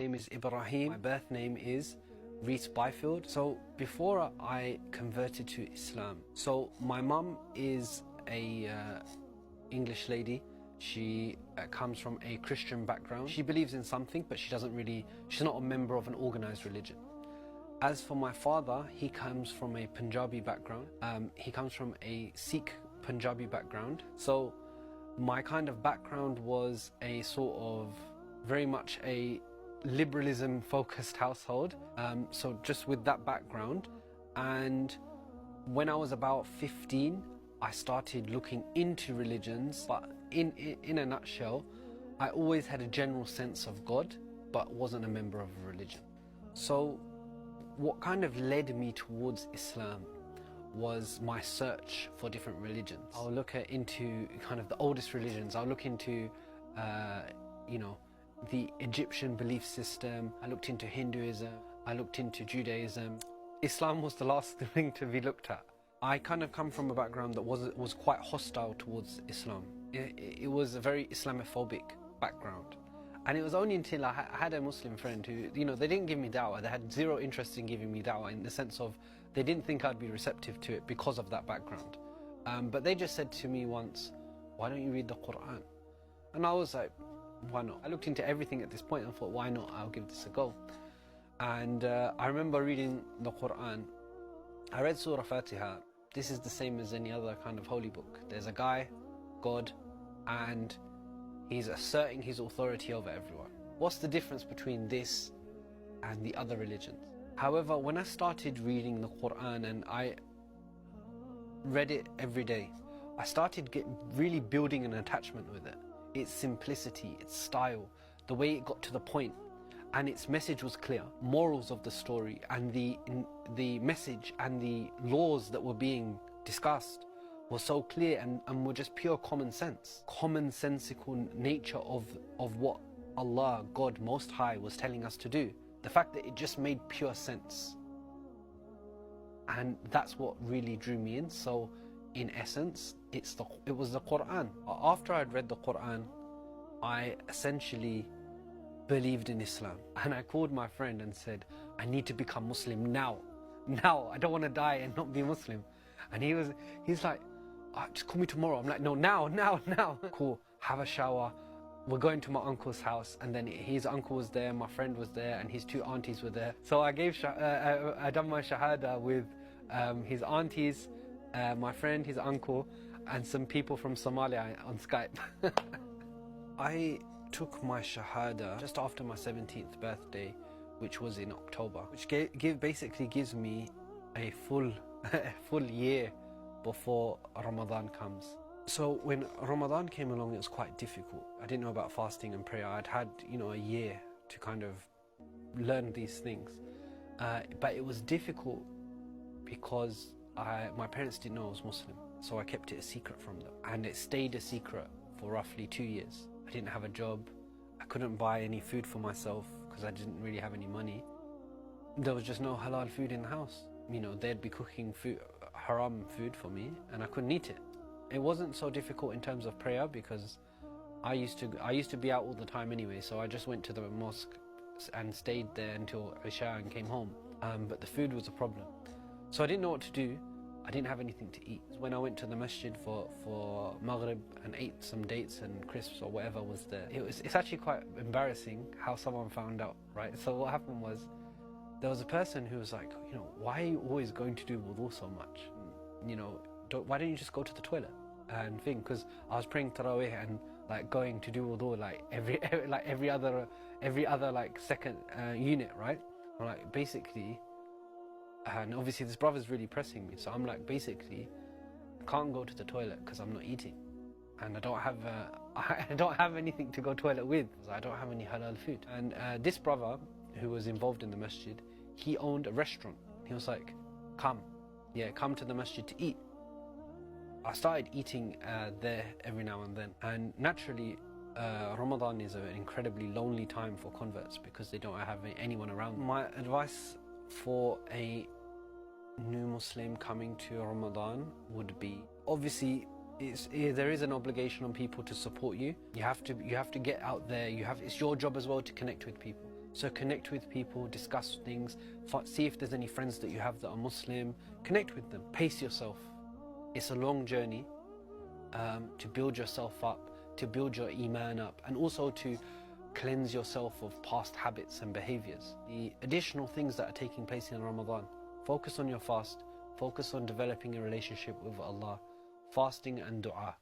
My name is Ibrahim. My birth name is Reese Byfield. So before I converted to Islam, so my mum is a English lady. She comes from a Christian background. She believes in something, but she's not a member of an organized religion. As for my father, he comes from a Punjabi background. He comes from a Sikh Punjabi background. So my kind of background was a sort of very much a liberalism focused household. So just with that background, and when I was about 15, I started looking into religions, but in a nutshell, I always had a general sense of God, but wasn't a member of a religion. So what kind of led me towards Islam was my search for different religions. I'll look into kind of the oldest religions. I'll look into, the Egyptian belief system. I looked into Hinduism. I looked into Judaism. Islam was the last thing to be looked at. I kind of come from a background that was quite hostile towards Islam. It was a very Islamophobic background. And it was only until I had a Muslim friend who, they didn't give me da'wah. They had zero interest in giving me da'wah, in the sense of they didn't think I'd be receptive to it because of that background. But they just said to me once, why don't you read the Quran? And I was like, why not? I looked into everything at this point and thought, why not? I'll give this a go. And I remember reading the Quran. I read Surah Fatiha. This is the same as any other kind of holy book. There's a guy, God, and he's asserting his authority over everyone. What's the difference between this and the other religions? However, when I started reading the Quran and I read it every day, I started really building an attachment with it. Its simplicity, its style, the way it got to the point, and its message was clear. Morals of the story and the message and the laws that were being discussed were so clear and were just pure common sense. Commonsensical nature of what Allah, God Most High, was telling us to do. The fact that it just made pure sense. And that's what really drew me in. So in essence, it was the Quran. After I'd read the Quran, I essentially believed in Islam. And I called my friend and said, I need to become Muslim now. I don't want to die and not be Muslim. And he's like, just call me tomorrow. I'm like, no, now. Cool, have a shower. We're going to my uncle's house, and then his uncle was there, my friend was there, and his two aunties were there. So I done my shahada with his aunties, my friend, his uncle, and some people from Somalia on Skype. I took my shahada just after my 17th birthday, which was in October, which basically gives me a full year before Ramadan comes. So when Ramadan came along, it was quite difficult. I didn't know about fasting and prayer. I'd had, a year to kind of learn these things. But it was difficult because my parents didn't know I was Muslim. So I kept it a secret from them. And it stayed a secret for roughly 2 years. I didn't have a job. I couldn't buy any food for myself because I didn't really have any money. There was just no halal food in the house. They'd be cooking food, haram food for me, and I couldn't eat it. It wasn't so difficult in terms of prayer because I used to be out all the time anyway, so I just went to the mosque and stayed there until Isha and came home. But the food was a problem. So I didn't know what to do. I didn't have anything to eat. When I went to the masjid for Maghrib and ate some dates and crisps or whatever was there, it's actually quite embarrassing how someone found out, right? So what happened was, there was a person who was like, why are you always going to do wudu so much? Why don't you just go to the toilet and thing? Because I was praying Taraweeh and going to do wudu every other second unit, right? I'm basically, and obviously this brother's really pressing me, so I'm basically, I can't go to the toilet because I'm not eating, and I don't have anything to go toilet with. I don't have any halal food. And this brother who was involved in the masjid, he owned a restaurant. He was like, come to the masjid to eat. I started eating there every now and then, and naturally Ramadan is an incredibly lonely time for converts because they don't have anyone around them. My advice for a new Muslim coming to Ramadan would be, obviously there is an obligation on people to support you. You have to get out there. It's your job as well to connect with people. So connect with people, discuss things, see if there's any friends that you have that are Muslim, connect with them, pace yourself. It's a long journey to build yourself up, to build your iman up, and also to cleanse yourself of past habits and behaviors. The additional things that are taking place in Ramadan: focus on your fast, focus on developing a relationship with Allah, fasting and dua.